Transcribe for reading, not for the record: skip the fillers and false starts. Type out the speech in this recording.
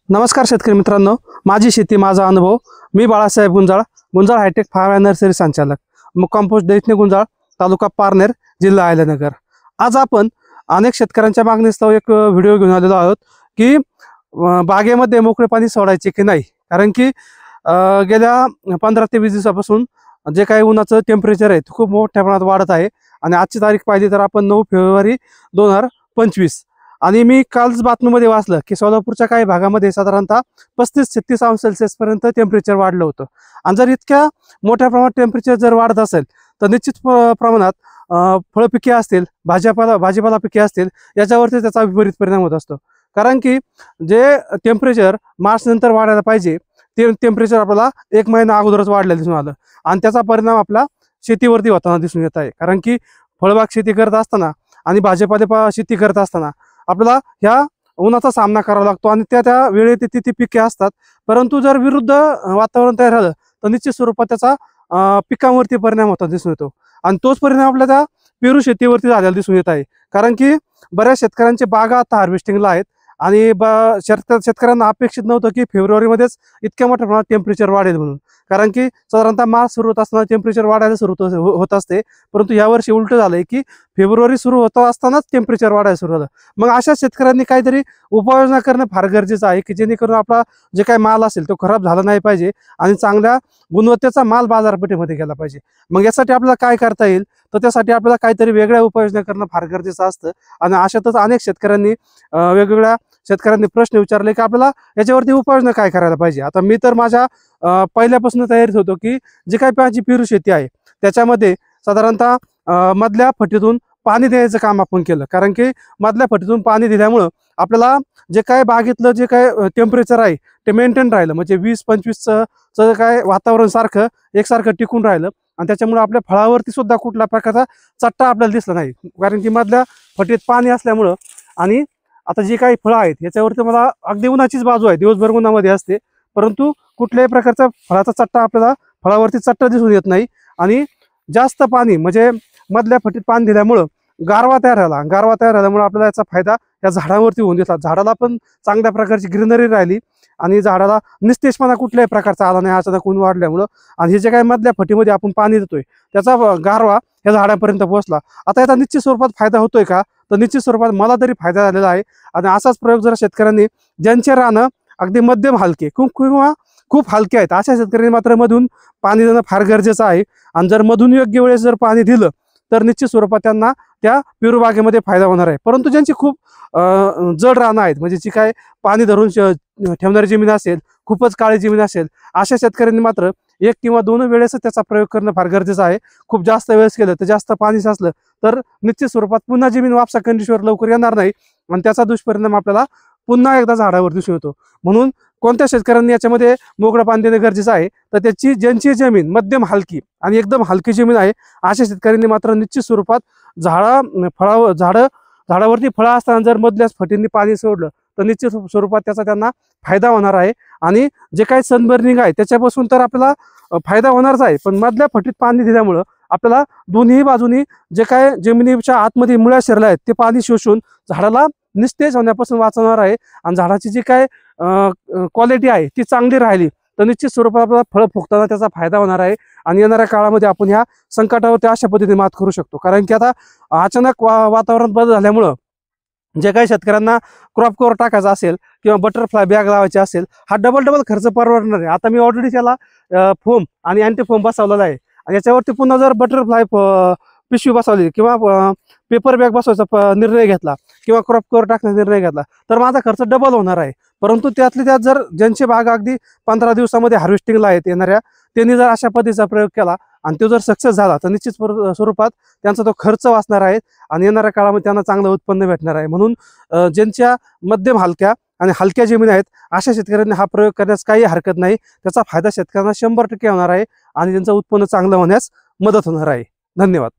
नमस्कार शेतकरी मित्रांनो, माझी शेती माझा अनुभव. मी Balasaheb Gunjal, Gunjal hi tech farm nursery संचालक, मुक्काम पोस्ट दैठणे गुंजाळ, तालुका पारनेर, जिल्हा अहिल्यानगर. आज आपण अनेक शेतकऱ्यांच्या मागणीस्तव एक व्हिडिओ घेऊन आलेलो आहोत की बागेमध्ये मोकळे पाणी सोडायचे की नाही. कारण की गेल्या 15 ते 20 दिवसापासून जे काही उन्हाचं टेम्परेचर आहे खूप मोठ्या प्रमाणात वाढत आहे. आणि आजची तारीख पाहिली तर आपण 9 फेब्रुवारी 2025. आणि मी कालच बातमीमध्ये वाचलं की सोलापूरच्या काही भागामध्ये साधारणतः 35-36 अंश सेल्सिअस पर्यंत टेम्परेचर वाढलं होतं. आणि जर इतक्या मोठ्या प्रमाणात टेम्परेचर जर वाढत असेल तर निश्चित प्रमाणात फळपिके असतील, भाजीपाला पिके असतील, याच्यावरती त्याचा विपरीत परिणाम होत असतो. कारण की जे टेम्परेचर मार्च नंतर वाढायला पाहिजे ते टेम्परेचर आपल्याला 1 महिना अगोदरच वाढलेलं दिसून आलं. आणि त्याचा परिणाम आपला शेतीवरती होताना दिसून येत आहे. कारण की फळबाग शेती करत असताना आणि भाजीपाला शेती करत असताना आपल्याला ह्या उन्हाचा सामना करावा लागतो आणि त्या वेळेत ती पिके असतात. परंतु जर विरुद्ध वातावरण तयार झालं तर निश्चित स्वरूपात त्याचा पिकांवरती परिणाम होता दिसून येतो. आणि तोच परिणाम आपल्या त्या पेरू शेतीवरती झालेला दिसून येत आहे. कारण की बऱ्याच शेतकऱ्यांचे बागा आता हार्वेस्टिंगला आहेत आणि शेतकऱ्यांना अपेक्षित नव्हतं की फेब्रुवारीमध्येच इतक्या मोठ्या प्रमाणात टेम्परेचर वाढेल म्हणून. कारण की साधारणतः मार्च सुरू होत असताना टेम्परेचर वाढायला सुरू होत असते. परंतु यावर्षी उलटं झालंय की फेब्रुवारी सुरू होत असतानाच टेम्परेचर वाढायला सुरू झालं. मग अशा शेतकऱ्यांनी काहीतरी उपाययोजना करणं फार गरजेचं आहे की जेणेकरून आपला जे काही माल असेल तो खराब झाला नाही पाहिजे आणि चांगल्या गुणवत्तेचा माल बाजारपेठेमध्ये गेला पाहिजे. मग यासाठी आपल्याला काय करता येईल तर त्यासाठी आपल्याला काहीतरी वेगळ्या उपाययोजना करणं फार गरजेचं असतं. आणि अशातच अनेक वेगवेगळ्या शेतकऱ्यांनी प्रश्न विचारले की आपल्याला याच्यावरती उपाययोजना काय करायला पाहिजे. आता मी तर माझ्या पहिल्यापासून तयारीत होतो की जे काही माझी पेरू शेती आहे त्याच्यामध्ये साधारणतः मधल्या फटीतून पाणी द्यायचं काम आपण केलं. कारण की मधल्या फटीतून पाणी दिल्यामुळं आपल्याला जे काय बागेतलं जे काय टेम्परेचर आहे ते मेंटेन राहिलं. म्हणजे 20-25चं काय वातावरण एकसारखं टिकून राहिलं. आणि त्याच्यामुळे आपल्या फळावरती सुद्धा कुठल्या प्रकारचा चट्टा आपल्याला दिसला नाही. कारण की मधल्या फटीत पाणी असल्यामुळं. आणि आता जी काही फळं आहेत याच्यावरती मला अगदी उन्हाचीच बाजू आहे, दिवसभर उन्हामध्ये असते, परंतु कुठल्याही प्रकारचा फळाचा चट्टा आपल्याला फळावरती चट्टा दिसून येत नाही. आणि जास्त पाणी म्हणजे मधल्या फटीत पाणी दिल्यामुळं गारवा तयार झाल्यामुळे आपल्याला याचा फायदा या झाडांवरती होऊन देतात. झाडाला पण चांगल्या प्रकारची ग्रीनरी राहिली आणि झाडाला निस्तेजपणा कुठल्याही प्रकारचा आला नाही अचानक ऊन वाढल्यामुळं. आणि हे जे काही मधल्या फटीमध्ये आपण पाणी देतोय त्याचा गारवा या झाडापर्यंत पोहोचला. आता याचा निश्चित स्वरूपात फायदा होतोय का तर निश्चित स्वरूपात मला तरी फायदा झालेला आहे. आणि असाच प्रयोग जर शेतकऱ्यांनी ज्यांचे रानं अगदी मध्यम हलके किंवा खूप हलके आहेत अशा शेतकऱ्यांनी मात्र मधून पाणी देणं फार गरजेचं आहे. आणि जर मधून योग्य वेळेस जर पाणी दिलं तर निश्चित स्वरूपात त्यांना त्या पेरू बागेमध्ये फायदा होणार आहे. परंतु ज्यांची खूप जड रानं आहेत म्हणजे जी काय पाणी धरून ठेवणारी जमीन असेल, खूपच काळी जमीन असेल, अशा शेतकऱ्यांनी मात्र 1 किंवा 2 वेळेस त्याचा प्रयोग करणं फार गरजेचं आहे. खूप जास्त वेळेस केलं तर जास्त पाणी साचलं तर निश्चित स्वरूपात पुन्हा जमीन वापसा कंडिशनवर लवकर येणार नाही आणि त्याचा दुष्परिणाम आपल्याला पुन्हा एकदा झाडावर दिसून येतो. म्हणून कोणत्या शेतकऱ्यांनी याच्यामध्ये मोकळं पाणी देणं गरजेचं आहे तर ज्यांची जमीन मध्यम हलकी आणि एकदम हलकी जमीन आहे अशा शेतकऱ्यांनी मात्र निश्चित स्वरूपात झाडावरती फळं असताना जर मधल्याच फटींनी पाणी सोडलं तर निश्चित स्वरूपात त्याचा त्यांना फायदा होणार आहे. आणि जे काही सनबर्निंग आहे त्याच्यापासून तर आपल्याला फायदा होणारच आहे, पण मधल्या फटीत पाणी दिल्यामुळं आपल्याला दोन्ही बाजूनी जे काय जमिनीच्या आतमध्ये मुळ्या शिरल्या आहेत ते पाणी शोषून झाडाला निस्तेज होण्यापासून वाचवणार आहे. आणि झाडाची जी काय क्वालिटी आहे ती चांगली राहिली तर निश्चित स्वरूपात आपल्याला फळं फुगताना त्याचा फायदा होणार आहे. आणि येणाऱ्या काळामध्ये आपण ह्या संकटावरती अशा पद्धतीने मात करू शकतो. कारण की आता अचानक वातावरण बदल झाल्यामुळं जे काही शेतकऱ्यांना क्रॉप कव्हर टाकायचा असेल किंवा बटरफ्लाय बॅग लावायची असेल हा डबल खर्च परवडणार आहे. आता मी ऑलरेडी त्याला फोम आणि अँटी फोम बसवलेला आहे आणि याच्यावरती पुन्हा जर बटरफ्लाय पिशवी बसवली किंवा पेपर बॅग बसवायचा निर्णय घेतला किंवा क्रॉप कव्हर टाकण्याचा निर्णय घेतला तर माझा खर्च डबल होणार आहे. परंतु त्यातली त्यात जर ज्यांची बाग अगदी 15 दिवसामध्ये हार्वेस्टिंगला आहेत येणाऱ्या त्यांनी जर अशा पद्धतीचा प्रयोग केला आणि तो जर सक्सेस झाला तर निश्चित स्वरूपात त्यांचा तो खर्च वाचणार आहे आणि येणाऱ्या काळामध्ये त्यांना चांगलं उत्पन्न भेटणार आहे. म्हणून ज्यांच्या मध्यम हलक्या आणि हलक्या जमीन आहेत अशा शेतकऱ्यांनी हा प्रयोग करण्यास काही हरकत नाही. त्याचा फायदा शेतकऱ्यांना 100% होणार आहे आणि त्यांचं उत्पन्न चांगलं होण्यास मदत होणार आहे. धन्यवाद.